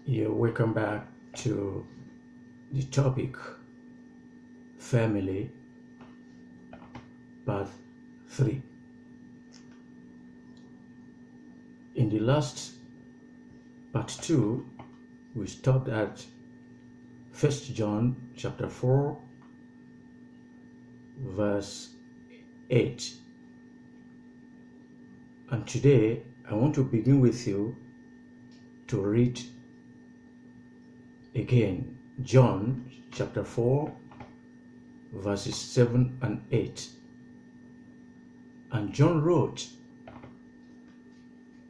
Welcome back to the topic family part 3. In the last part 2, we stopped at 1 John chapter 4 verse 8. And today I want to begin with you to read again John chapter 4 verses 7 and 8. And John wrote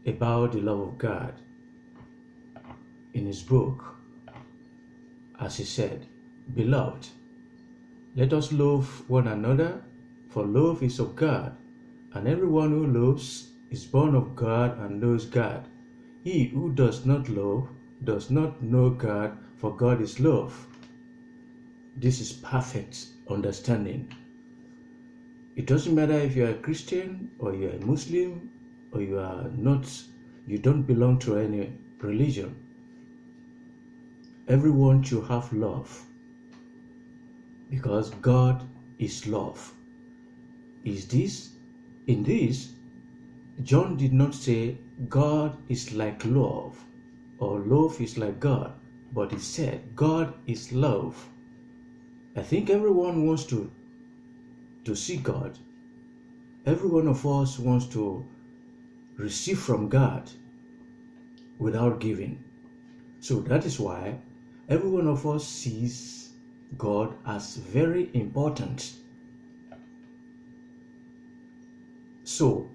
about the love of God in his book, as he said, "Beloved, let us love one another, for love is of God, and everyone who loves is born of God and knows God. He who does not love does not know God, for God is love." This is perfect understanding. It doesn't matter if you are a Christian or you are a Muslim or you are not, you don't belong to any religion. Everyone should have love because God is love. In this, John did not say God is like love or love is like God, but he said God is love. I think everyone wants to see God. Every one of us wants to receive from God without giving. So that is why every one of us sees God as very important. So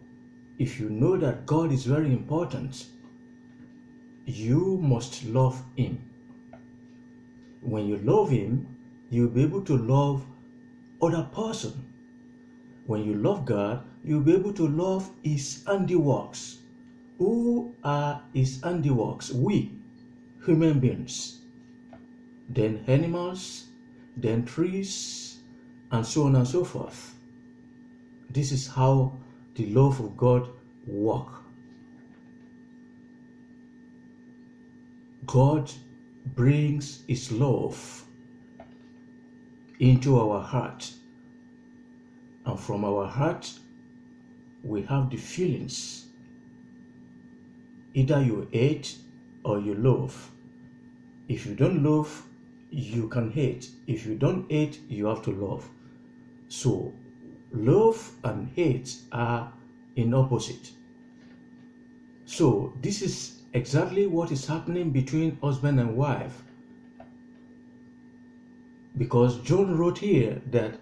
if you know that God is very important, you must love him. When you love him, you'll be able to love other person. When you love God, you'll be able to love his handiworks. Who are his handiworks? We, human beings, then animals, then trees, and so on and so forth. This is how the love of God works. God brings his love into our heart, and from our heart we have the feelings. Either you hate or you love. If you don't love, you can hate. If you don't hate, you have to love. So love and hate are in opposite. So this is exactly what is happening between husband and wife, because John wrote here that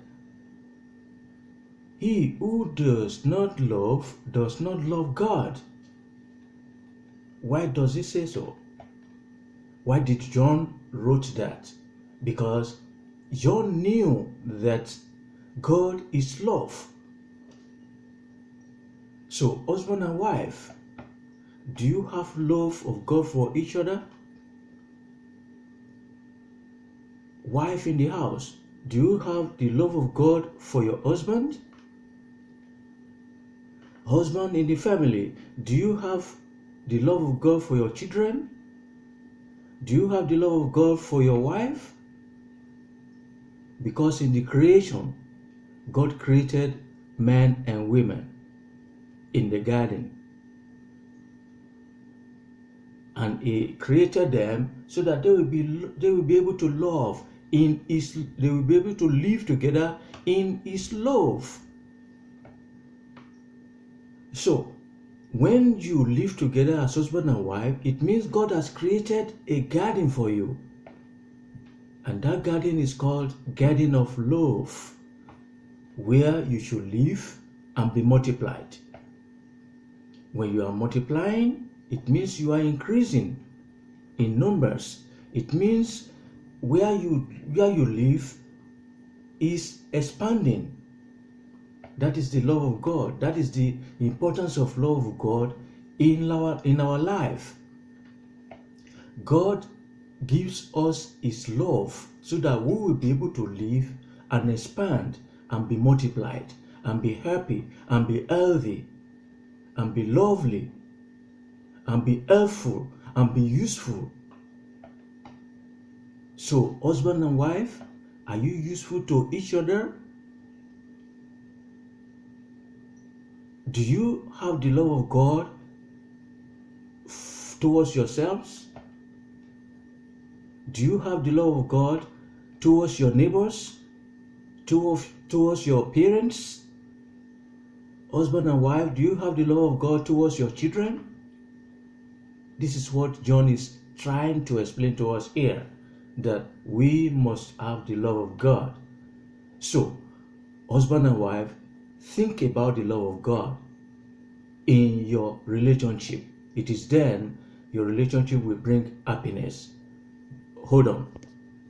he who does not love God. Why does he say so? Why did John wrote that? Because John knew that God is love. So husband and wife, do you have love of God for each other? Wife in the house, do you have the love of God for your husband? Husband in the family, do you have the love of God for your children? Do you have the love of God for your wife? Because in the creation, God created men and women in the garden, and he created them so that they will be able to love in his, they will be able to live together in his love. So when you live together as husband and wife, it means God has created a garden for you, and that garden is called garden of love, where you should live and be multiplied. When you are multiplying, it means you are increasing in numbers. It means where you live is expanding. That is the love of God. That is the importance of love of God in our life. God gives us his love so that we will be able to live and expand and be multiplied and be happy and be healthy and be lovely and be helpful and be useful So, husband and wife, are you useful to each other? Do you have the love of God towards yourselves? Do you have the love of God towards your neighbors? Towards your parents? Husband and wife, do you have the love of God towards your children? This is what John is trying to explain to us here, that we must have the love of God. So, husband and wife, think about the love of God in your relationship. It is then your relationship will bring happiness. Hold on.